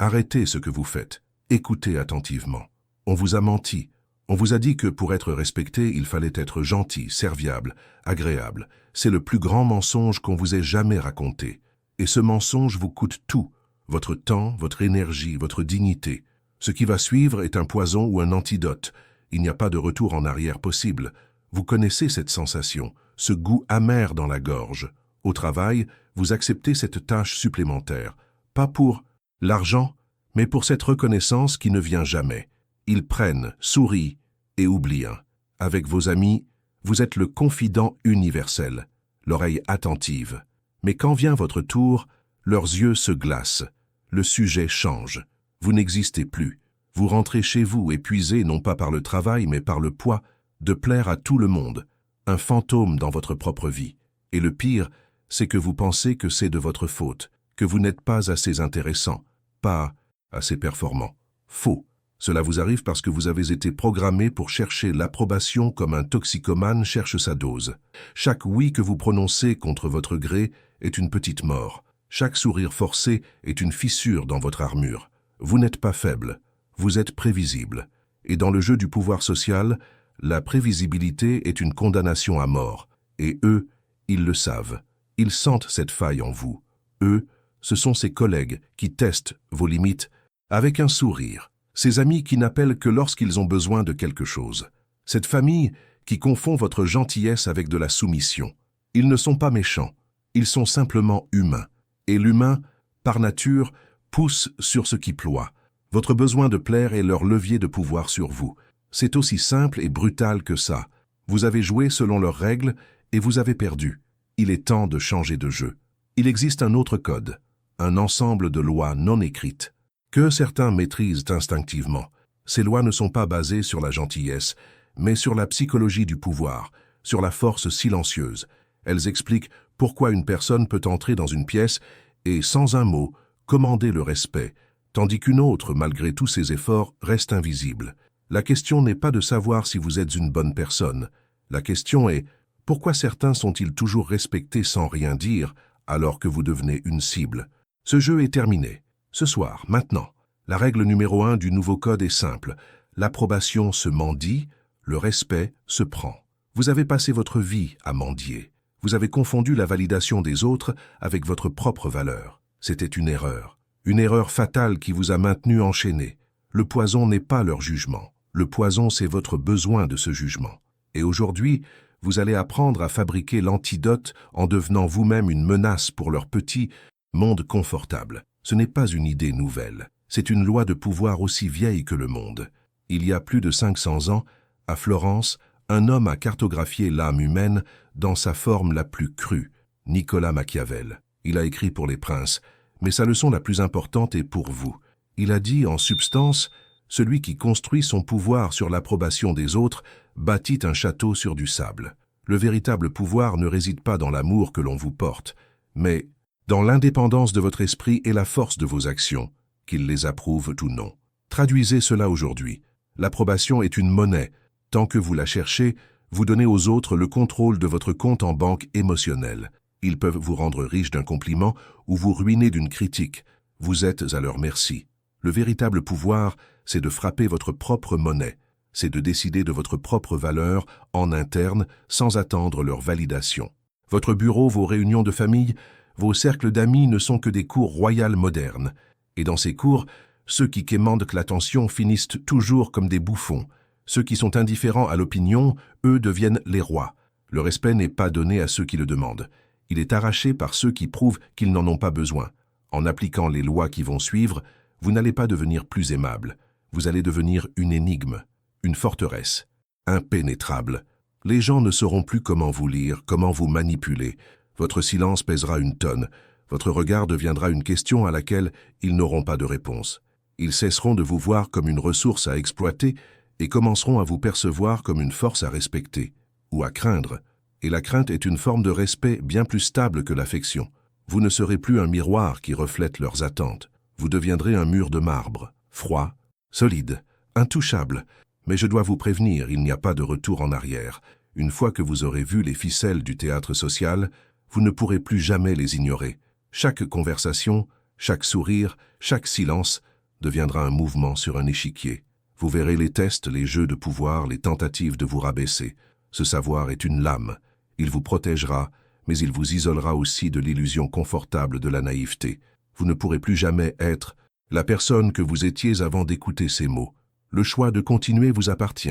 Arrêtez ce que vous faites. Écoutez attentivement. On vous a menti. On vous a dit que pour être respecté, il fallait être gentil, serviable, agréable. C'est le plus grand mensonge qu'on vous ait jamais raconté. Et ce mensonge vous coûte tout. Votre temps, votre énergie, votre dignité. Ce qui va suivre est un poison ou un antidote. Il n'y a pas de retour en arrière possible. Vous connaissez cette sensation, ce goût amer dans la gorge. Au travail, vous acceptez cette tâche supplémentaire. Pas pour l'argent, mais pour cette reconnaissance qui ne vient jamais. Ils prennent, sourient et oublient. Avec vos amis, vous êtes le confident universel, l'oreille attentive. Mais quand vient votre tour, leurs yeux se glacent. Le sujet change. Vous n'existez plus. Vous rentrez chez vous épuisé non pas par le travail mais par le poids de plaire à tout le monde. Un fantôme dans votre propre vie. Et le pire, c'est que vous pensez que c'est de votre faute, que vous n'êtes pas assez intéressant, pas assez performant. Faux. Cela vous arrive parce que vous avez été programmé pour chercher l'approbation comme un toxicomane cherche sa dose. Chaque oui que vous prononcez contre votre gré est une petite mort. Chaque sourire forcé est une fissure dans votre armure. Vous n'êtes pas faible, vous êtes prévisible. Et dans le jeu du pouvoir social, la prévisibilité est une condamnation à mort. Et eux, ils le savent. Ils sentent cette faille en vous. Eux, ce sont ces collègues qui testent vos limites avec un sourire. Ces amis qui n'appellent que lorsqu'ils ont besoin de quelque chose. Cette famille qui confond votre gentillesse avec de la soumission. Ils ne sont pas méchants, ils sont simplement humains. Et l'humain, par nature, pousse sur ce qui ploie. Votre besoin de plaire est leur levier de pouvoir sur vous. C'est aussi simple et brutal que ça. Vous avez joué selon leurs règles et vous avez perdu. Il est temps de changer de jeu. Il existe un autre code, un ensemble de lois non écrites, que certains maîtrisent instinctivement. Ces lois ne sont pas basées sur la gentillesse, mais sur la psychologie du pouvoir, sur la force silencieuse. Elles expliquent pourquoi une personne peut entrer dans une pièce et, sans un mot, commander le respect, tandis qu'une autre, malgré tous ses efforts, reste invisible. La question n'est pas de savoir si vous êtes une bonne personne. La question est, pourquoi certains sont-ils toujours respectés sans rien dire, alors que vous devenez une cible? Ce jeu est terminé. Ce soir, maintenant, la règle numéro 1 du nouveau code est simple. L'approbation se mendie, le respect se prend. Vous avez passé votre vie à mendier. Vous avez confondu la validation des autres avec votre propre valeur. C'était une erreur fatale qui vous a maintenu enchaîné. Le poison n'est pas leur jugement. Le poison, c'est votre besoin de ce jugement. Et aujourd'hui, vous allez apprendre à fabriquer l'antidote en devenant vous-même une menace pour leur petit monde confortable. Ce n'est pas une idée nouvelle. C'est une loi de pouvoir aussi vieille que le monde. Il y a plus de 500 ans, à Florence, un homme a cartographié l'âme humaine dans sa forme la plus crue, Nicolas Machiavel. Il a écrit pour les princes, mais sa leçon la plus importante est pour vous. Il a dit en substance, celui qui construit son pouvoir sur l'approbation des autres bâtit un château sur du sable. Le véritable pouvoir ne réside pas dans l'amour que l'on vous porte, mais dans l'indépendance de votre esprit et la force de vos actions, qu'ils les approuvent ou non. Traduisez cela aujourd'hui. L'approbation est une monnaie. Tant que vous la cherchez, vous donnez aux autres le contrôle de votre compte en banque émotionnel. Ils peuvent vous rendre riche d'un compliment ou vous ruiner d'une critique. Vous êtes à leur merci. Le véritable pouvoir, c'est de frapper votre propre monnaie. C'est de décider de votre propre valeur en interne sans attendre leur validation. Votre bureau, vos réunions de famille, vos cercles d'amis ne sont que des cours royales modernes. Et dans ces cours, ceux qui quémandent l'attention finissent toujours comme des bouffons. Ceux qui sont indifférents à l'opinion, eux, deviennent les rois. Le respect n'est pas donné à ceux qui le demandent. Il est arraché par ceux qui prouvent qu'ils n'en ont pas besoin. En appliquant les lois qui vont suivre, vous n'allez pas devenir plus aimable. Vous allez devenir une énigme, une forteresse, impénétrable. Les gens ne sauront plus comment vous lire, comment vous manipuler. Votre silence pèsera une tonne. Votre regard deviendra une question à laquelle ils n'auront pas de réponse. Ils cesseront de vous voir comme une ressource à exploiter et commenceront à vous percevoir comme une force à respecter ou à craindre. Et la crainte est une forme de respect bien plus stable que l'affection. Vous ne serez plus un miroir qui reflète leurs attentes. Vous deviendrez un mur de marbre, froid, solide, intouchable. Mais je dois vous prévenir, il n'y a pas de retour en arrière. Une fois que vous aurez vu les ficelles du théâtre social, vous ne pourrez plus jamais les ignorer. Chaque conversation, chaque sourire, chaque silence deviendra un mouvement sur un échiquier. Vous verrez les tests, les jeux de pouvoir, les tentatives de vous rabaisser. Ce savoir est une lame. Il vous protégera, mais il vous isolera aussi de l'illusion confortable de la naïveté. Vous ne pourrez plus jamais être la personne que vous étiez avant d'écouter ces mots. Le choix de continuer vous appartient,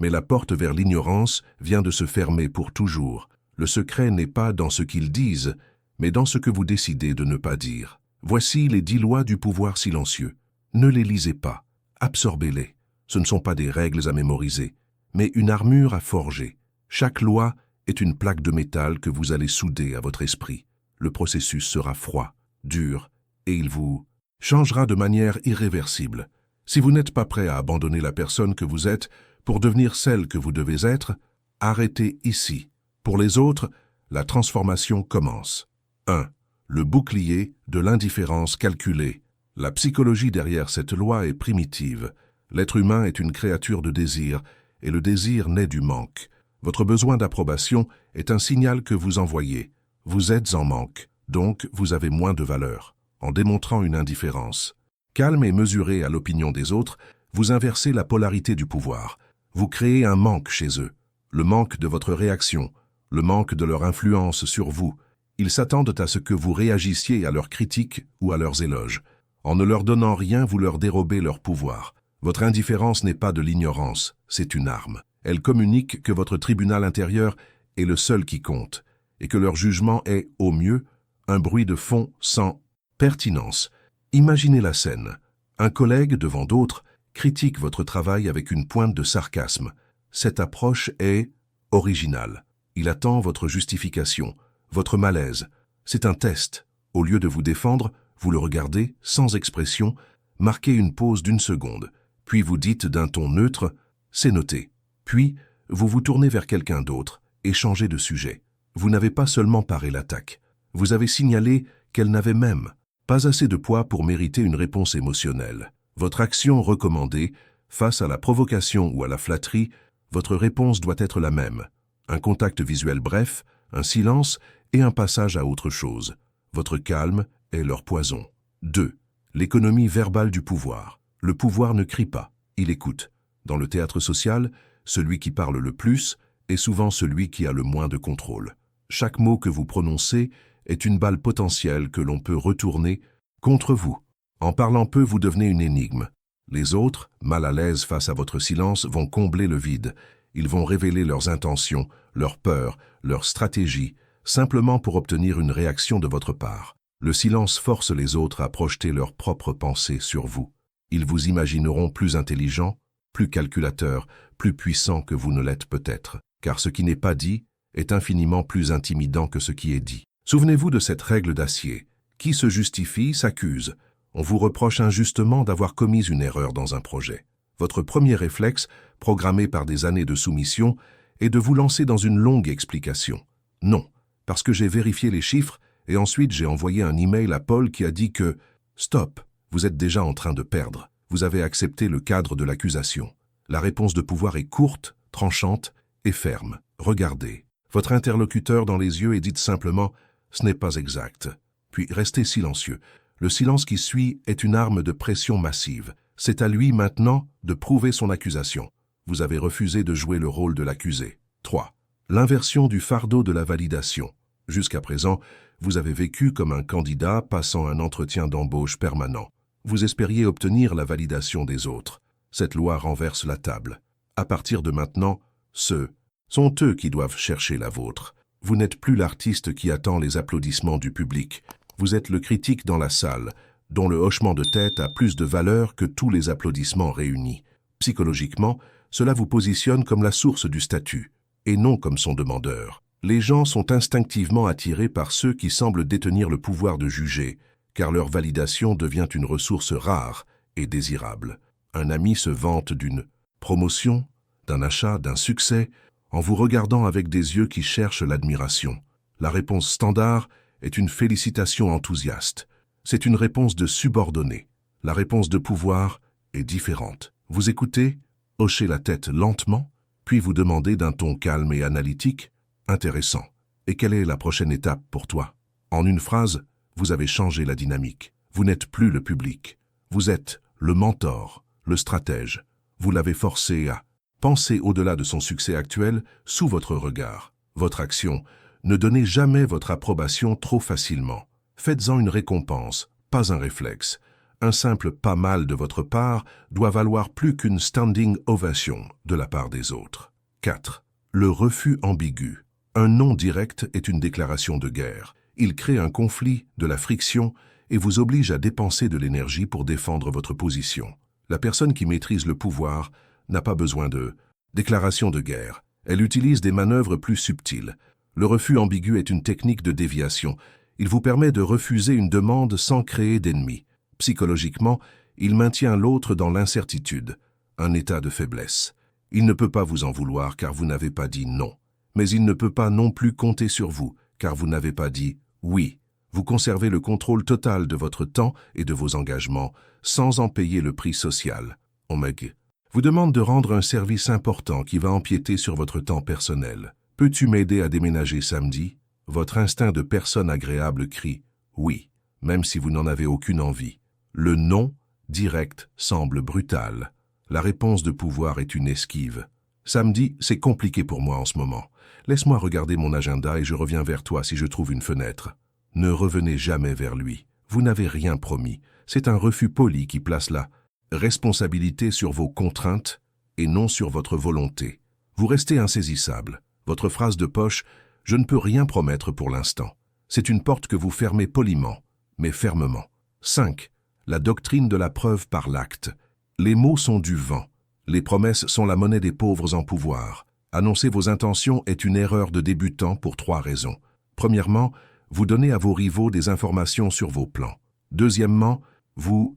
mais la porte vers l'ignorance vient de se fermer pour toujours. Le secret n'est pas dans ce qu'ils disent, mais dans ce que vous décidez de ne pas dire. Voici les 10 lois du pouvoir silencieux. Ne les lisez pas, absorbez-les. Ce ne sont pas des règles à mémoriser, mais une armure à forger. Chaque loi est une plaque de métal que vous allez souder à votre esprit. Le processus sera froid, dur, et il vous changera de manière irréversible. Si vous n'êtes pas prêt à abandonner la personne que vous êtes pour devenir celle que vous devez être, arrêtez ici. Pour les autres, la transformation commence. 1. Le bouclier de l'indifférence calculée. La psychologie derrière cette loi est primitive. L'être humain est une créature de désir, et le désir naît du manque. Votre besoin d'approbation est un signal que vous envoyez. Vous êtes en manque, donc vous avez moins de valeur, en démontrant une indifférence. Calme et mesuré à l'opinion des autres, vous inversez la polarité du pouvoir. Vous créez un manque chez eux, le manque de votre réaction, le manque de leur influence sur vous. Ils s'attendent à ce que vous réagissiez à leurs critiques ou à leurs éloges. En ne leur donnant rien, vous leur dérobez leur pouvoir. Votre indifférence n'est pas de l'ignorance, c'est une arme. Elle communique que votre tribunal intérieur est le seul qui compte, et que leur jugement est, au mieux, un bruit de fond sans pertinence. Imaginez la scène. Un collègue, devant d'autres, critique votre travail avec une pointe de sarcasme. Cette approche est originale. Il attend votre justification, votre malaise. C'est un test. Au lieu de vous défendre, vous le regardez, sans expression, marquez une pause d'1 seconde. Puis vous dites d'un ton neutre « c'est noté ». Puis, vous vous tournez vers quelqu'un d'autre et changez de sujet. Vous n'avez pas seulement paré l'attaque. Vous avez signalé qu'elle n'avait même pas assez de poids pour mériter une réponse émotionnelle. Votre action recommandée, face à la provocation ou à la flatterie, votre réponse doit être la même. Un contact visuel bref, un silence et un passage à autre chose. Votre calme est leur poison. 2. L'économie verbale du pouvoir. Le pouvoir ne crie pas, il écoute. Dans le théâtre social, celui qui parle le plus est souvent celui qui a le moins de contrôle. Chaque mot que vous prononcez est une balle potentielle que l'on peut retourner contre vous. En parlant peu, vous devenez une énigme. Les autres, mal à l'aise face à votre silence, vont combler le vide. Ils vont révéler leurs intentions, leurs peurs, leurs stratégies, simplement pour obtenir une réaction de votre part. Le silence force les autres à projeter leurs propres pensées sur vous. Ils vous imagineront plus intelligent, plus calculateur, plus puissant que vous ne l'êtes peut-être, car ce qui n'est pas dit est infiniment plus intimidant que ce qui est dit. Souvenez-vous de cette règle d'acier. Qui se justifie s'accuse. On vous reproche injustement d'avoir commis une erreur dans un projet. Votre premier réflexe, programmé par des années de soumission, est de vous lancer dans une longue explication. Non, parce que j'ai vérifié les chiffres et ensuite j'ai envoyé un email à Paul qui a dit que « Stop, vous êtes déjà en train de perdre. Vous avez accepté le cadre de l'accusation. » La réponse de pouvoir est courte, tranchante et ferme. Regardez votre interlocuteur dans les yeux et dites simplement « Ce n'est pas exact ». Puis restez silencieux. Le silence qui suit est une arme de pression massive. C'est à lui maintenant de prouver son accusation. Vous avez refusé de jouer le rôle de l'accusé. 3. L'inversion du fardeau de la validation. Jusqu'à présent, vous avez vécu comme un candidat passant un entretien d'embauche permanent. Vous espériez obtenir la validation des autres. Cette loi renverse la table. À partir de maintenant, ce sont eux qui doivent chercher la vôtre. Vous n'êtes plus l'artiste qui attend les applaudissements du public. Vous êtes le critique dans la salle, dont le hochement de tête a plus de valeur que tous les applaudissements réunis. Psychologiquement, cela vous positionne comme la source du statut, et non comme son demandeur. Les gens sont instinctivement attirés par ceux qui semblent détenir le pouvoir de juger, car leur validation devient une ressource rare et désirable. Un ami se vante d'une promotion, d'un achat, d'un succès, en vous regardant avec des yeux qui cherchent l'admiration. La réponse standard est une félicitation enthousiaste. C'est une réponse de subordonné. La réponse de pouvoir est différente. Vous écoutez, hochez la tête lentement, puis vous demandez d'un ton calme et analytique « Intéressant. Et quelle est la prochaine étape pour toi ?» En une phrase, vous avez changé la dynamique. Vous n'êtes plus le public. Vous êtes le mentor, le stratège. Vous l'avez forcé à penser au-delà de son succès actuel sous votre regard. Votre action, ne donnez jamais votre approbation trop facilement. Faites-en une récompense, pas un réflexe. Un simple pas mal de votre part doit valoir plus qu'une standing ovation de la part des autres. 4. Le refus ambigu. Un non direct est une déclaration de guerre. Il crée un conflit, de la friction, et vous oblige à dépenser de l'énergie pour défendre votre position. La personne qui maîtrise le pouvoir n'a pas besoin de déclaration de guerre. Elle utilise des manœuvres plus subtiles. Le refus ambigu est une technique de déviation. Il vous permet de refuser une demande sans créer d'ennemis. Psychologiquement, il maintient l'autre dans l'incertitude, un état de faiblesse. Il ne peut pas vous en vouloir car vous n'avez pas dit non. Mais il ne peut pas non plus compter sur vous car vous n'avez pas dit oui. Vous conservez le contrôle total de votre temps et de vos engagements sans en payer le prix social. Omeg vous demande de rendre un service important qui va empiéter sur votre temps personnel. Peux-tu m'aider à déménager samedi? Votre instinct de personne agréable crie « oui », même si vous n'en avez aucune envie. Le non direct semble brutal. La réponse de pouvoir est une esquive. Samedi, c'est compliqué pour moi en ce moment. Laisse-moi regarder mon agenda et je reviens vers toi si je trouve une fenêtre. Ne revenez jamais vers lui. Vous n'avez rien promis. C'est un refus poli qui place la responsabilité sur vos contraintes et non sur votre volonté. Vous restez insaisissable. Votre phrase de poche « je ne peux rien promettre pour l'instant ». C'est une porte que vous fermez poliment, mais fermement. 5. La doctrine de la preuve par l'acte. Les mots sont du vent. Les promesses sont la monnaie des pauvres en pouvoir. Annoncer vos intentions est une erreur de débutant pour 3 raisons. Premièrement, vous donnez à vos rivaux des informations sur vos plans. Deuxièmement, vous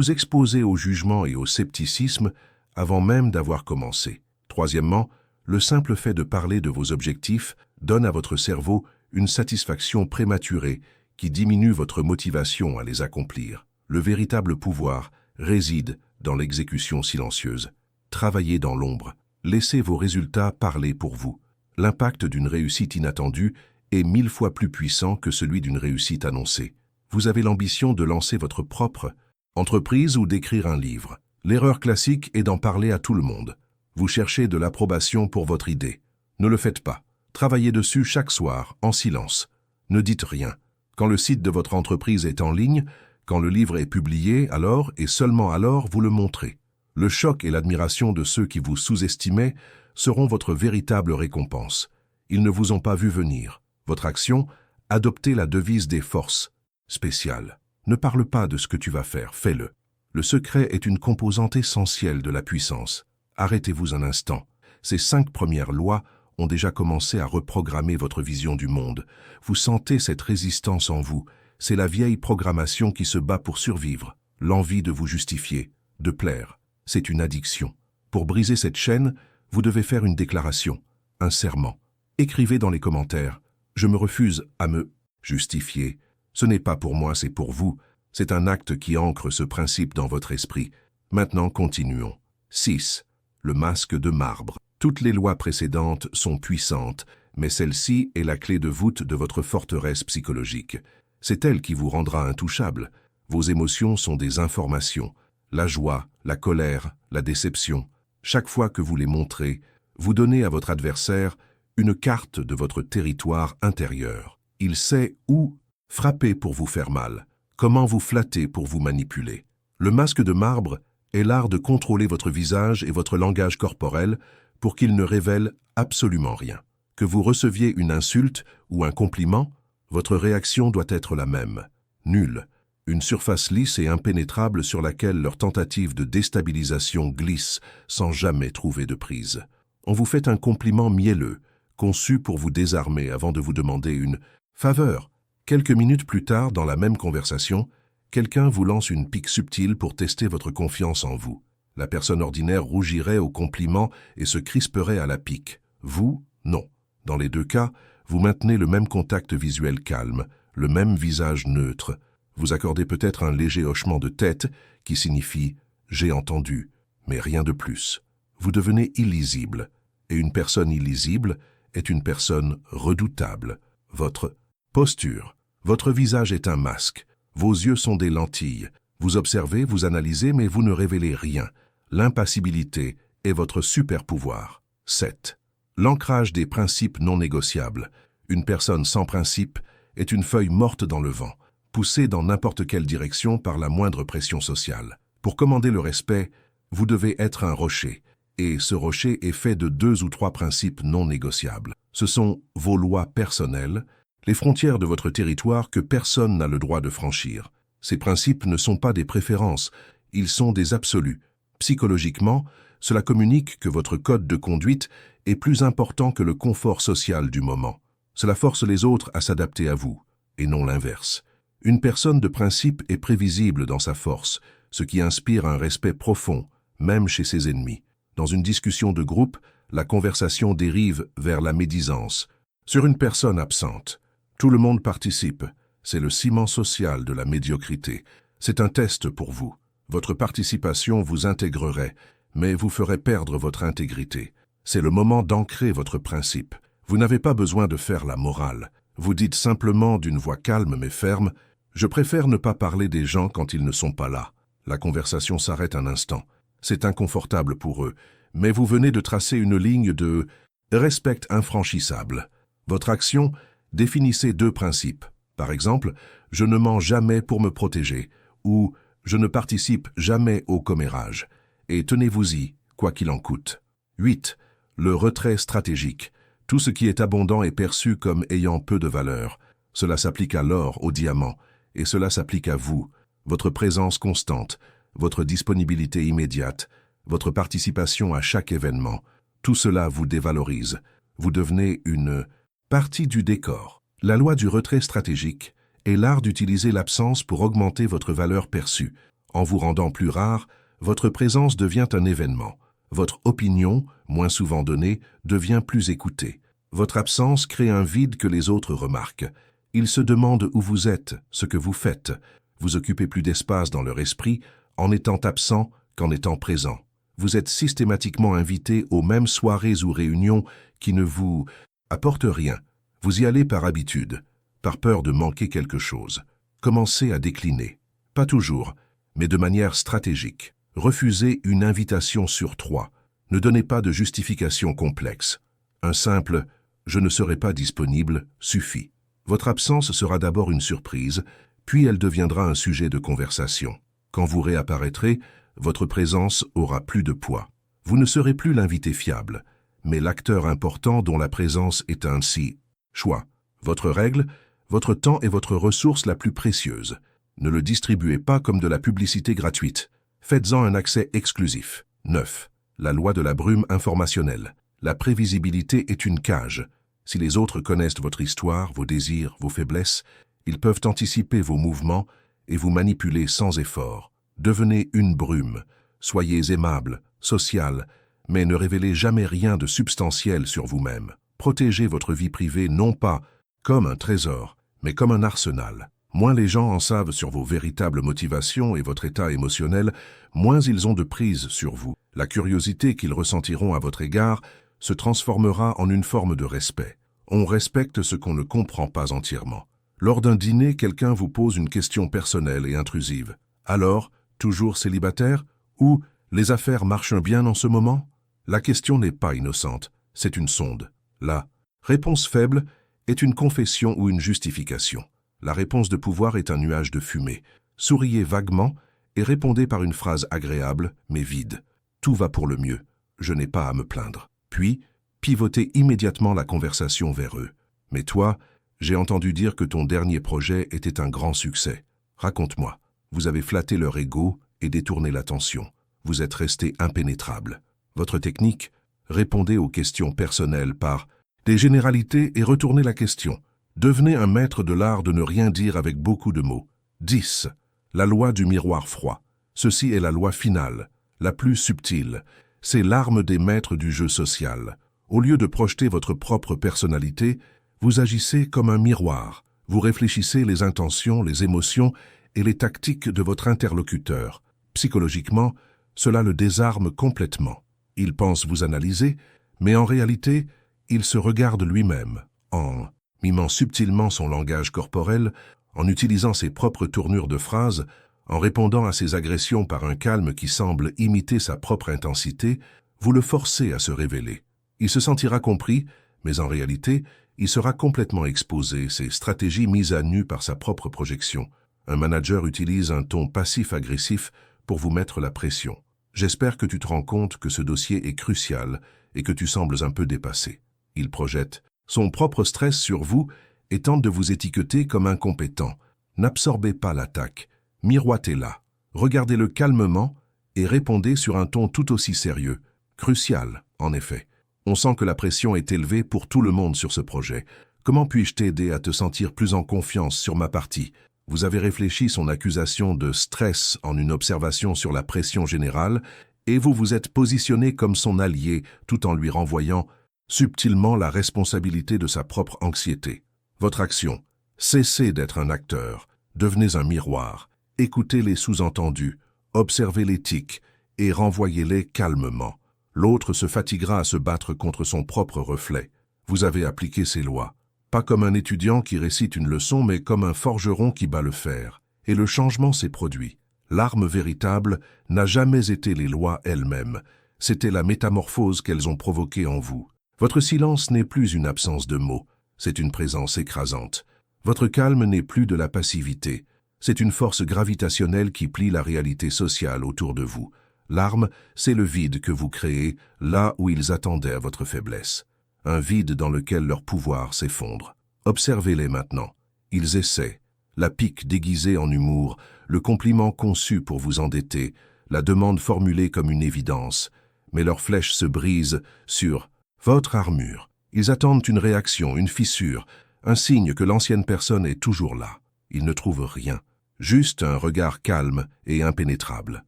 exposez au jugement et au scepticisme avant même d'avoir commencé. Troisièmement, le simple fait de parler de vos objectifs donne à votre cerveau une satisfaction prématurée qui diminue votre motivation à les accomplir. Le véritable pouvoir réside dans l'exécution silencieuse. Travaillez dans l'ombre. Laissez vos résultats parler pour vous. L'impact d'une réussite inattendue est 1000 fois plus puissant que celui d'une réussite annoncée. Vous avez l'ambition de lancer votre propre entreprise ou d'écrire un livre. L'erreur classique est d'en parler à tout le monde. Vous cherchez de l'approbation pour votre idée. Ne le faites pas. Travaillez dessus chaque soir, en silence. Ne dites rien. Quand le site de votre entreprise est en ligne, quand le livre est publié, alors et seulement alors vous le montrez. Le choc et l'admiration de ceux qui vous sous-estimaient seront votre véritable récompense. Ils ne vous ont pas vu venir. Votre action, adoptez la devise des forces spéciales. Ne parle pas de ce que tu vas faire, fais-le. Le secret est une composante essentielle de la puissance. Arrêtez-vous un instant. Ces 5 premières lois ont déjà commencé à reprogrammer votre vision du monde. Vous sentez cette résistance en vous. C'est la vieille programmation qui se bat pour survivre. L'envie de vous justifier, de plaire. C'est une addiction. Pour briser cette chaîne, vous devez faire une déclaration, un serment. Écrivez dans les commentaires « Je me refuse à me justifier ». Ce n'est pas pour moi, c'est pour vous. C'est un acte qui ancre ce principe dans votre esprit. Maintenant, continuons. 6. Le masque de marbre. Toutes les lois précédentes sont puissantes, mais celle-ci est la clé de voûte de votre forteresse psychologique. C'est elle qui vous rendra intouchable. Vos émotions sont des informations. La joie, la colère, la déception. Chaque fois que vous les montrez, vous donnez à votre adversaire une carte de votre territoire intérieur. Il sait où frapper pour vous faire mal, comment vous flatter pour vous manipuler. Le masque de marbre est l'art de contrôler votre visage et votre langage corporel pour qu'il ne révèle absolument rien. Que vous receviez une insulte ou un compliment, votre réaction doit être la même. Nulle. Une surface lisse et impénétrable sur laquelle leur tentative de déstabilisation glisse sans jamais trouver de prise. On vous fait un compliment mielleux, conçu pour vous désarmer avant de vous demander une faveur. Quelques minutes plus tard, dans la même conversation, quelqu'un vous lance une pique subtile pour tester votre confiance en vous. La personne ordinaire rougirait au compliment et se crisperait à la pique. Vous, non. Dans les 2 cas, vous maintenez le même contact visuel calme, le même visage neutre. Vous accordez peut-être un léger hochement de tête qui signifie « j'ai entendu », mais rien de plus. Vous devenez illisible, et une personne illisible est une personne redoutable. Votre posture. Votre visage est un masque. Vos yeux sont des lentilles. Vous observez, vous analysez, mais vous ne révélez rien. L'impassibilité est votre super pouvoir. 7. L'ancrage des principes non négociables. Une personne sans principe est une feuille morte dans le vent, poussée dans n'importe quelle direction par la moindre pression sociale. Pour commander le respect, vous devez être un rocher, et ce rocher est fait de 2 ou 3 principes non négociables. Ce sont vos lois personnelles, les frontières de votre territoire que personne n'a le droit de franchir. Ces principes ne sont pas des préférences, ils sont des absolus. Psychologiquement, cela communique que votre code de conduite est plus important que le confort social du moment. Cela force les autres à s'adapter à vous, et non l'inverse. Une personne de principe est prévisible dans sa force, ce qui inspire un respect profond, même chez ses ennemis. Dans une discussion de groupe, la conversation dérive vers la médisance. Sur une personne absente, tout le monde participe. C'est le ciment social de la médiocrité. C'est un test pour vous. Votre participation vous intégrerait, mais vous ferait perdre votre intégrité. C'est le moment d'ancrer votre principe. Vous n'avez pas besoin de faire la morale. Vous dites simplement d'une voix calme mais ferme « Je préfère ne pas parler des gens quand ils ne sont pas là ». La conversation s'arrête un instant. C'est inconfortable pour eux, mais vous venez de tracer une ligne de respect infranchissable. Votre action, définissez 2 principes. Par exemple, « Je ne mens jamais pour me protéger » ou « Je ne participe jamais au commérage » et tenez-vous-y, quoi qu'il en coûte. 8. Le retrait stratégique. Tout ce qui est abondant est perçu comme ayant peu de valeur. Cela s'applique à l'or, au diamant, et cela s'applique à vous. Votre présence constante, votre disponibilité immédiate, votre participation à chaque événement, tout cela vous dévalorise. Vous devenez une partie du décor. La loi du retrait stratégique est l'art d'utiliser l'absence pour augmenter votre valeur perçue. En vous rendant plus rare, votre présence devient un événement. Votre opinion, moins souvent donnée, devient plus écoutée. Votre absence crée un vide que les autres remarquent. Ils se demandent où vous êtes, ce que vous faites. Vous occupez plus d'espace dans leur esprit en étant absent qu'en étant présent. Vous êtes systématiquement invité aux mêmes soirées ou réunions qui ne vous apportent rien. Vous y allez par habitude, par peur de manquer quelque chose. Commencez à décliner. Pas toujours, mais de manière stratégique. Refusez une invitation sur 3. Ne donnez pas de justification complexe. Un simple « je ne serai pas disponible » suffit. Votre absence sera d'abord une surprise, puis elle deviendra un sujet de conversation. Quand vous réapparaîtrez, votre présence aura plus de poids. Vous ne serez plus l'invité fiable, mais l'acteur important dont la présence est ainsi choix. Votre règle, votre temps est votre ressource la plus précieuse. Ne le distribuez pas comme de la publicité gratuite. Faites-en un accès exclusif. 9. La loi de la brume informationnelle. La prévisibilité est une cage. Si les autres connaissent votre histoire, vos désirs, vos faiblesses, ils peuvent anticiper vos mouvements et vous manipuler sans effort. Devenez une brume. Soyez aimable, social, mais ne révélez jamais rien de substantiel sur vous-même. Protégez votre vie privée non pas comme un trésor, mais comme un arsenal. Moins les gens en savent sur vos véritables motivations et votre état émotionnel, moins ils ont de prise sur vous. La curiosité qu'ils ressentiront à votre égard se transformera en une forme de respect. On respecte ce qu'on ne comprend pas entièrement. Lors d'un dîner, quelqu'un vous pose une question personnelle et intrusive. Alors, toujours célibataire? Ou les affaires marchent bien en ce moment? La question n'est pas innocente, c'est une sonde. La réponse faible est une confession ou une justification. La réponse de pouvoir est un nuage de fumée. Souriez vaguement et répondez par une phrase agréable mais vide. Tout va pour le mieux, je n'ai pas à me plaindre. Puis, pivotez immédiatement la conversation vers eux. Mais toi, j'ai entendu dire que ton dernier projet était un grand succès. Raconte-moi. Vous avez flatté leur ego et détourné l'attention. Vous êtes resté impénétrable. Votre technique? Répondez aux questions personnelles par des généralités et retournez la question. Devenez un maître de l'art de ne rien dire avec beaucoup de mots. 10. La loi du miroir froid. Ceci est la loi finale, la plus subtile. C'est l'arme des maîtres du jeu social. Au lieu de projeter votre propre personnalité, vous agissez comme un miroir. Vous réfléchissez les intentions, les émotions et les tactiques de votre interlocuteur. Psychologiquement, cela le désarme complètement. Il pense vous analyser, mais en réalité, il se regarde lui-même, en mimant subtilement son langage corporel, en utilisant ses propres tournures de phrases, En répondant à ses agressions par un calme qui semble imiter sa propre intensité, vous le forcez à se révéler. Il se sentira compris, mais en réalité, il sera complètement exposé, ses stratégies mises à nu par sa propre projection. Un manager utilise un ton passif-agressif pour vous mettre la pression. J'espère que tu te rends compte que ce dossier est crucial et que tu sembles un peu dépassé. Il projette son propre stress sur vous et tente de vous étiqueter comme incompétent. N'absorbez pas l'attaque, miroitez-la, regardez-le calmement et répondez sur un ton tout aussi sérieux. Crucial, en effet. On sent que la pression est élevée pour tout le monde sur ce projet. Comment puis-je t'aider à te sentir plus en confiance sur ma partie? Vous avez réfléchi son accusation de stress en une observation sur la pression générale et vous vous êtes positionné comme son allié tout en lui renvoyant subtilement la responsabilité de sa propre anxiété. Votre action, cessez d'être un acteur, devenez un miroir, écoutez les sous-entendus, observez les tics et renvoyez-les calmement. L'autre se fatiguera à se battre contre son propre reflet. Vous avez appliqué ces lois. Pas comme un étudiant qui récite une leçon, mais comme un forgeron qui bat le fer. Et le changement s'est produit. L'arme véritable n'a jamais été les lois elles-mêmes. C'était la métamorphose qu'elles ont provoquée en vous. Votre silence n'est plus une absence de mots, c'est une présence écrasante. Votre calme n'est plus de la passivité. C'est une force gravitationnelle qui plie la réalité sociale autour de vous. L'arme, c'est le vide que vous créez là où ils attendaient à votre faiblesse. Un vide dans lequel leur pouvoir s'effondre. Observez-les maintenant. Ils essaient. La pique déguisée en humour, le compliment conçu pour vous endetter, la demande formulée comme une évidence. Mais leurs flèches se brisent sur votre armure. Ils attendent une réaction, une fissure, un signe que l'ancienne personne est toujours là. Ils ne trouvent rien. Juste un regard calme et impénétrable.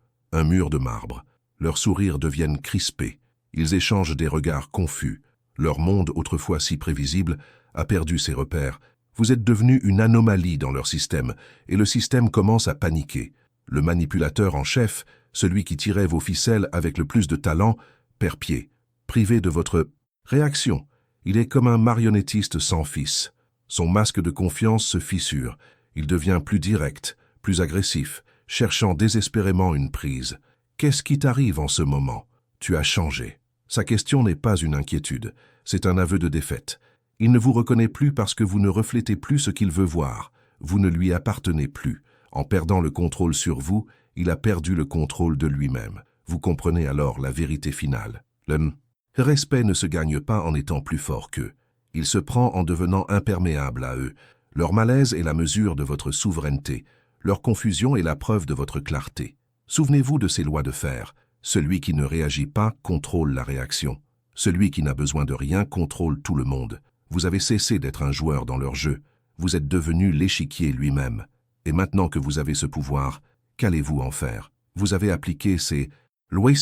Un mur de marbre. Leurs sourires deviennent crispés. Ils échangent des regards confus. Leur monde, autrefois si prévisible, a perdu ses repères. Vous êtes devenu une anomalie dans leur système, et le système commence à paniquer. Le manipulateur en chef, celui qui tirait vos ficelles avec le plus de talent, perd pied. Privé de votre réaction, il est comme un marionnettiste sans fils. Son masque de confiance se fissure. Il devient plus direct, plus agressif, cherchant désespérément une prise. Qu'est-ce qui t'arrive en ce moment? Tu as changé. Sa question n'est pas une inquiétude, c'est un aveu de défaite. Il ne vous reconnaît plus parce que vous ne reflétez plus ce qu'il veut voir. Vous ne lui appartenez plus. En perdant le contrôle sur vous, il a perdu le contrôle de lui-même. Vous comprenez alors la vérité finale. Le respect ne se gagne pas en étant plus fort qu'eux. Il se prend en devenant imperméable à eux. Leur malaise est la mesure de votre souveraineté. Leur confusion est la preuve de votre clarté. Souvenez-vous de ces lois de fer. Celui qui ne réagit pas contrôle la réaction. Celui qui n'a besoin de rien contrôle tout le monde. Vous avez cessé d'être un joueur dans leur jeu. Vous êtes devenu l'échiquier lui-même. Et maintenant que vous avez ce pouvoir, qu'allez-vous en faire? Vous avez appliqué ces lois,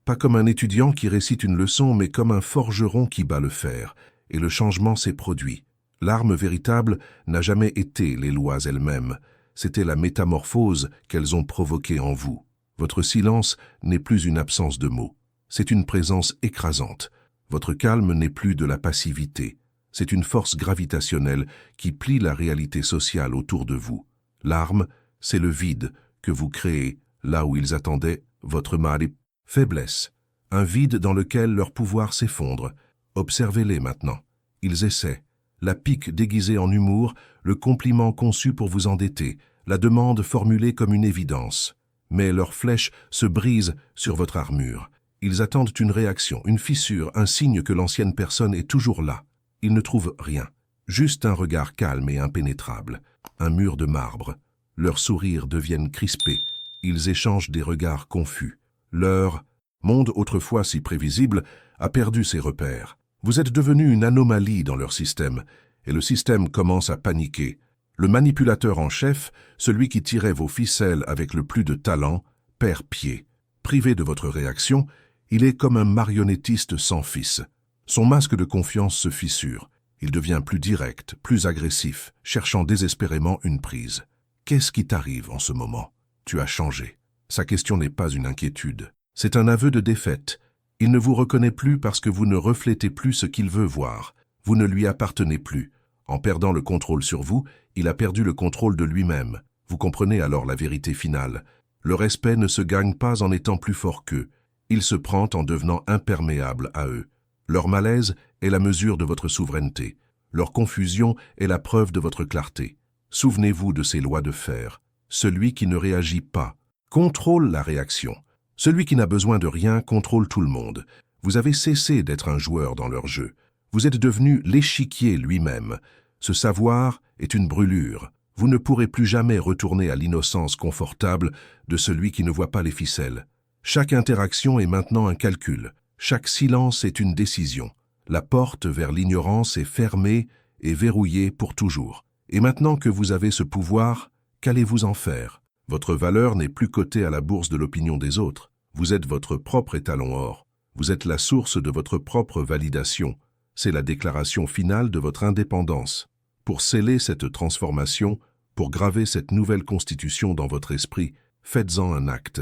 pas comme un étudiant qui récite une leçon, mais comme un forgeron qui bat le fer. Et le changement s'est produit. L'arme véritable n'a jamais été les lois elles-mêmes. C'était la métamorphose qu'elles ont provoquée en vous. Votre silence n'est plus une absence de mots. C'est une présence écrasante. Votre calme n'est plus de la passivité. C'est une force gravitationnelle qui plie la réalité sociale autour de vous. L'arme, c'est le vide que vous créez là où ils attendaient votre mal et faiblesse. Un vide dans lequel leur pouvoir s'effondre. Observez-les maintenant. Ils essaient. La pique déguisée en humour, le compliment conçu pour vous endetter, la demande formulée comme une évidence. Mais leurs flèches se brisent sur votre armure. Ils attendent une réaction, une fissure, un signe que l'ancienne personne est toujours là. Ils ne trouvent rien. Juste un regard calme et impénétrable. Un mur de marbre. Leurs sourires deviennent crispés. Ils échangent des regards confus. Leur monde, autrefois si prévisible, a perdu ses repères. Vous êtes devenu une anomalie dans leur système, et le système commence à paniquer. Le manipulateur en chef, celui qui tirait vos ficelles avec le plus de talent, perd pied. Privé de votre réaction, il est comme un marionnettiste sans fils. Son masque de confiance se fissure. Il devient plus direct, plus agressif, cherchant désespérément une prise. Qu'est-ce qui t'arrive en ce moment? Tu as changé. Sa question n'est pas une inquiétude. C'est un aveu de défaite. Il ne vous reconnaît plus parce que vous ne reflétez plus ce qu'il veut voir. Vous ne lui appartenez plus. En perdant le contrôle sur vous, il a perdu le contrôle de lui-même. Vous comprenez alors la vérité finale. Le respect ne se gagne pas en étant plus fort qu'eux. Il se prend en devenant imperméable à eux. Leur malaise est la mesure de votre souveraineté. Leur confusion est la preuve de votre clarté. Souvenez-vous de ces lois de fer. Celui qui ne réagit pas contrôle la réaction. Celui qui n'a besoin de rien contrôle tout le monde. Vous avez cessé d'être un joueur dans leur jeu. Vous êtes devenu l'échiquier lui-même. Ce savoir est une brûlure. Vous ne pourrez plus jamais retourner à l'innocence confortable de celui qui ne voit pas les ficelles. Chaque interaction est maintenant un calcul. Chaque silence est une décision. La porte vers l'ignorance est fermée et verrouillée pour toujours. Et maintenant que vous avez ce pouvoir, qu'allez-vous en faire? Votre valeur n'est plus cotée à la bourse de l'opinion des autres. Vous êtes votre propre étalon or. Vous êtes la source de votre propre validation. C'est la déclaration finale de votre indépendance. Pour sceller cette transformation, pour graver cette nouvelle constitution dans votre esprit, faites-en un acte.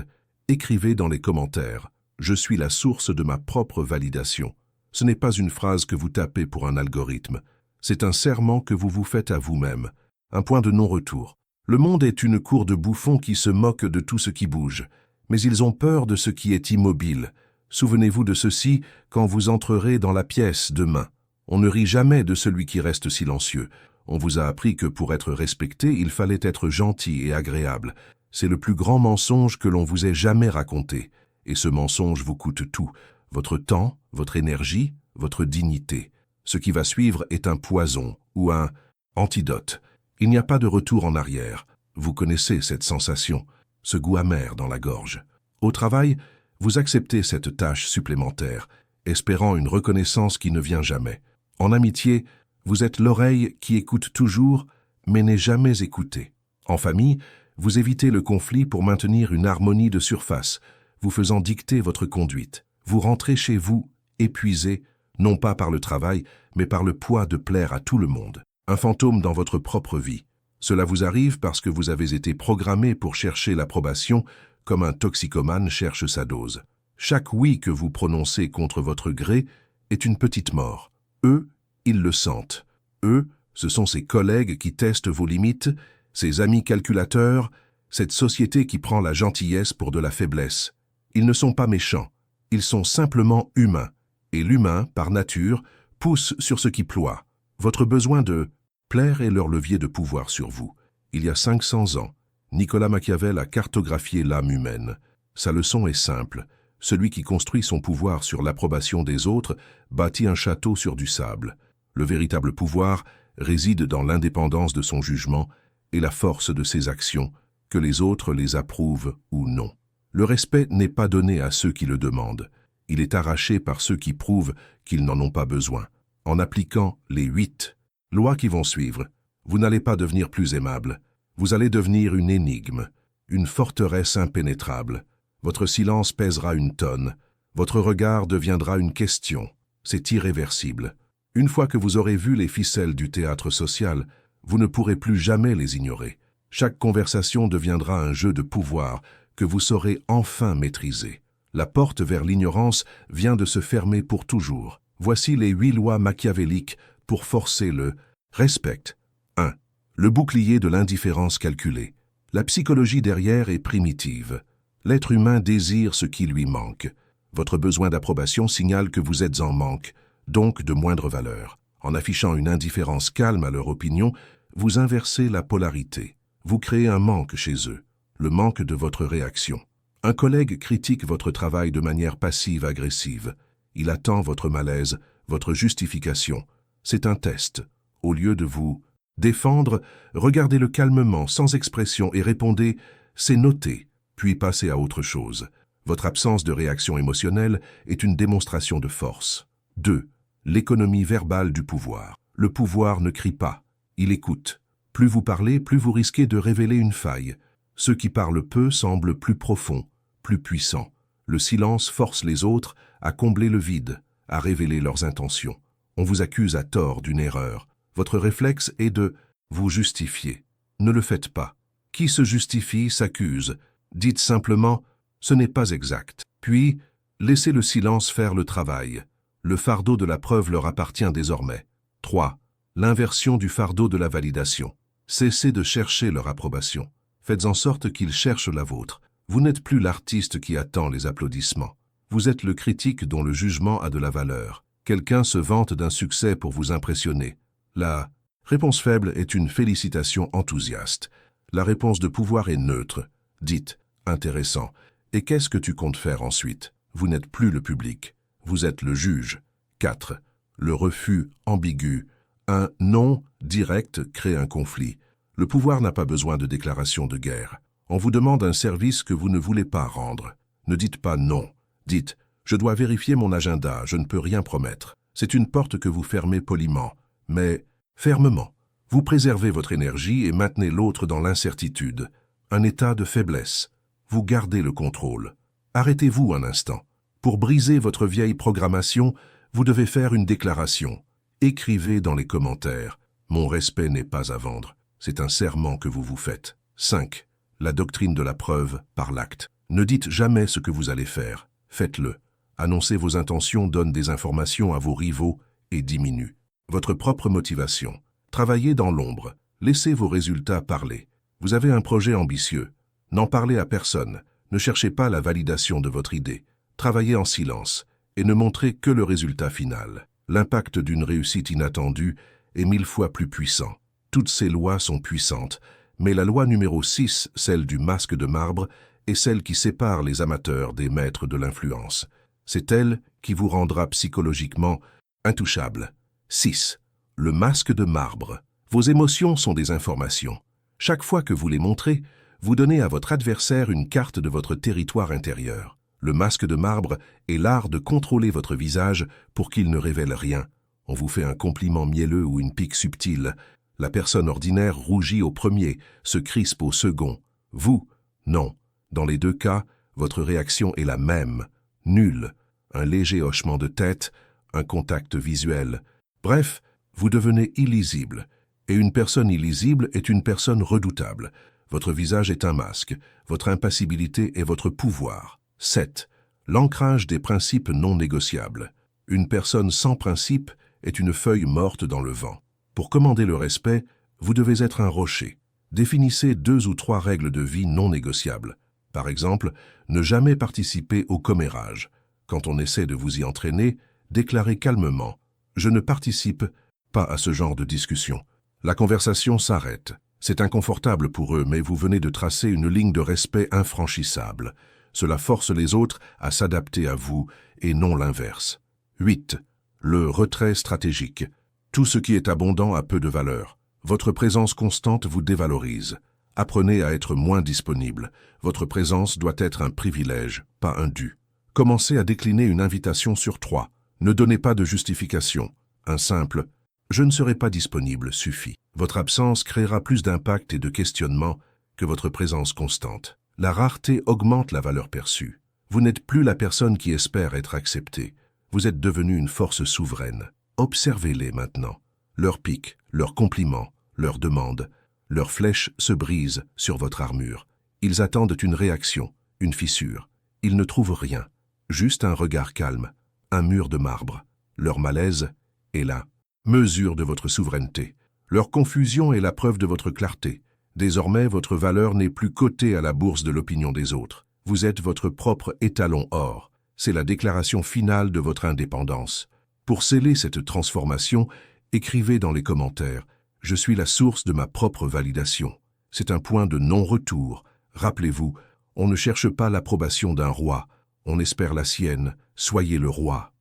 Écrivez dans les commentaires « Je suis la source de ma propre validation ». Ce n'est pas une phrase que vous tapez pour un algorithme. C'est un serment que vous vous faites à vous-même, un point de non-retour. Le monde est une cour de bouffons qui se moque de tout ce qui bouge, mais ils ont peur de ce qui est immobile. Souvenez-vous de ceci quand vous entrerez dans la pièce demain. On ne rit jamais de celui qui reste silencieux. On vous a appris que pour être respecté, il fallait être gentil et agréable. C'est le plus grand mensonge que l'on vous ait jamais raconté. Et ce mensonge vous coûte tout. Votre temps, votre énergie, votre dignité. Ce qui va suivre est un poison ou un antidote. Il n'y a pas de retour en arrière. Vous connaissez cette sensation, ce goût amer dans la gorge. Au travail, vous acceptez cette tâche supplémentaire, espérant une reconnaissance qui ne vient jamais. En amitié, vous êtes l'oreille qui écoute toujours, mais n'est jamais écoutée. En famille, vous évitez le conflit pour maintenir une harmonie de surface, vous faisant dicter votre conduite. Vous rentrez chez vous, épuisé, non pas par le travail, mais par le poids de plaire à tout le monde. Un fantôme dans votre propre vie. Cela vous arrive parce que vous avez été programmé pour chercher l'approbation comme un toxicomane cherche sa dose. Chaque oui que vous prononcez contre votre gré est une petite mort. Eux, ils le sentent. Eux, ce sont ces collègues qui testent vos limites, ces amis calculateurs, cette société qui prend la gentillesse pour de la faiblesse. Ils ne sont pas méchants, ils sont simplement humains. Et l'humain, par nature, pousse sur ce qui ploie. Votre besoin de plaire est leur levier de pouvoir sur vous. Il y a 500 ans, Nicolas Machiavel a cartographié l'âme humaine. Sa leçon est simple. Celui qui construit son pouvoir sur l'approbation des autres bâtit un château sur du sable. Le véritable pouvoir réside dans l'indépendance de son jugement et la force de ses actions, que les autres les approuvent ou non. Le respect n'est pas donné à ceux qui le demandent. Il est arraché par ceux qui prouvent qu'ils n'en ont pas besoin. En appliquant les 8 lois qui vont suivre, vous n'allez pas devenir plus aimable. Vous allez devenir une énigme, une forteresse impénétrable. Votre silence pèsera une tonne. Votre regard deviendra une question. C'est irréversible. Une fois que vous aurez vu les ficelles du théâtre social, vous ne pourrez plus jamais les ignorer. Chaque conversation deviendra un jeu de pouvoir que vous saurez enfin maîtriser. La porte vers l'ignorance vient de se fermer pour toujours. Voici les 8 lois machiavéliques pour forcer le respect. 1. Le bouclier de l'indifférence calculée. La psychologie derrière est primitive. L'être humain désire ce qui lui manque. Votre besoin d'approbation signale que vous êtes en manque, donc de moindre valeur. En affichant une indifférence calme à leur opinion, vous inversez la polarité. Vous créez un manque chez eux, le manque de votre réaction. Un collègue critique votre travail de manière passive-agressive. Il attend votre malaise, votre justification. C'est un test. Au lieu de vous défendre, regardez-le calmement, sans expression, et répondez « c'est noté », puis passez à autre chose. Votre absence de réaction émotionnelle est une démonstration de force. 2. L'économie verbale du pouvoir. Le pouvoir ne crie pas, il écoute. Plus vous parlez, plus vous risquez de révéler une faille. Ceux qui parlent peu semblent plus profonds, plus puissants. Le silence force les autres à combler le vide, à révéler leurs intentions. On vous accuse à tort d'une erreur. Votre réflexe est de vous justifier. Ne le faites pas. Qui se justifie s'accuse. Dites simplement « ce n'est pas exact ». Puis, laissez le silence faire le travail. Le fardeau de la preuve leur appartient désormais. 3. L'inversion du fardeau de la validation. Cessez de chercher leur approbation. Faites en sorte qu'ils cherchent la vôtre. Vous n'êtes plus l'artiste qui attend les applaudissements. Vous êtes le critique dont le jugement a de la valeur. Quelqu'un se vante d'un succès pour vous impressionner. La réponse faible est une félicitation enthousiaste. La réponse de pouvoir est neutre. Dites « intéressant ». Et qu'est-ce que tu comptes faire ensuite? Vous n'êtes plus le public. Vous êtes le juge. 4. Le refus ambigu. Un non direct crée un conflit. Le pouvoir n'a pas besoin de déclaration de guerre. On vous demande un service que vous ne voulez pas rendre. Ne dites pas non. Dites « je dois vérifier mon agenda, je ne peux rien promettre ». C'est une porte que vous fermez poliment, mais fermement. Vous préservez votre énergie et maintenez l'autre dans l'incertitude. Un état de faiblesse. Vous gardez le contrôle. Arrêtez-vous un instant. Pour briser votre vieille programmation, vous devez faire une déclaration. Écrivez dans les commentaires « Mon respect n'est pas à vendre ». C'est un serment que vous vous faites. 5. La doctrine de la preuve par l'acte. Ne dites jamais ce que vous allez faire. Faites-le. Annoncer vos intentions donne des informations à vos rivaux et diminue votre propre motivation. Travaillez dans l'ombre. Laissez vos résultats parler. Vous avez un projet ambitieux. N'en parlez à personne. Ne cherchez pas la validation de votre idée. Travaillez en silence et ne montrez que le résultat final. L'impact d'une réussite inattendue est 1000 fois plus puissant. Toutes ces lois sont puissantes, mais la loi numéro 6, celle du masque de marbre, est celle qui sépare les amateurs des maîtres de l'influence. C'est elle qui vous rendra psychologiquement intouchable. 6. Le masque de marbre. Vos émotions sont des informations. Chaque fois que vous les montrez, vous donnez à votre adversaire une carte de votre territoire intérieur. Le masque de marbre est l'art de contrôler votre visage pour qu'il ne révèle rien. On vous fait un compliment mielleux ou une pique subtile. La personne ordinaire rougit au premier, se crispe au second. Vous, non. Dans les deux cas, votre réaction est la même. Nulle. Un léger hochement de tête, un contact visuel. Bref, vous devenez illisible. Et une personne illisible est une personne redoutable. Votre visage est un masque. Votre impassibilité est votre pouvoir. 7. L'ancrage des principes non négociables. Une personne sans principe est une feuille morte dans le vent. Pour commander le respect, vous devez être un rocher. Définissez 2 ou 3 règles de vie non négociables. Par exemple, ne jamais participer au commérage. Quand on essaie de vous y entraîner, déclarez calmement « Je ne participe pas à ce genre de discussion ». La conversation s'arrête. C'est inconfortable pour eux, mais vous venez de tracer une ligne de respect infranchissable. Cela force les autres à s'adapter à vous et non l'inverse. 8. Le retrait stratégique. Tout ce qui est abondant a peu de valeur. Votre présence constante vous dévalorise. Apprenez à être moins disponible. Votre présence doit être un privilège, pas un dû. Commencez à décliner une invitation sur 3. Ne donnez pas de justification. Un simple « Je ne serai pas disponible » suffit. Votre absence créera plus d'impact et de questionnement que votre présence constante. La rareté augmente la valeur perçue. Vous n'êtes plus la personne qui espère être acceptée. Vous êtes devenu une force souveraine. Observez-les maintenant. Leurs pics, leurs compliments, leurs demandes, leurs flèches se brisent sur votre armure. Ils attendent une réaction, une fissure. Ils ne trouvent rien. Juste un regard calme, un mur de marbre. Leur malaise est là. Mesure de votre souveraineté. Leur confusion est la preuve de votre clarté. Désormais, votre valeur n'est plus cotée à la bourse de l'opinion des autres. Vous êtes votre propre étalon or. C'est la déclaration finale de votre indépendance. Pour sceller cette transformation, écrivez dans les commentaires « Je suis la source de ma propre validation ». C'est un point de non-retour. Rappelez-vous, on ne cherche pas l'approbation d'un roi, on espère la sienne. Soyez le roi.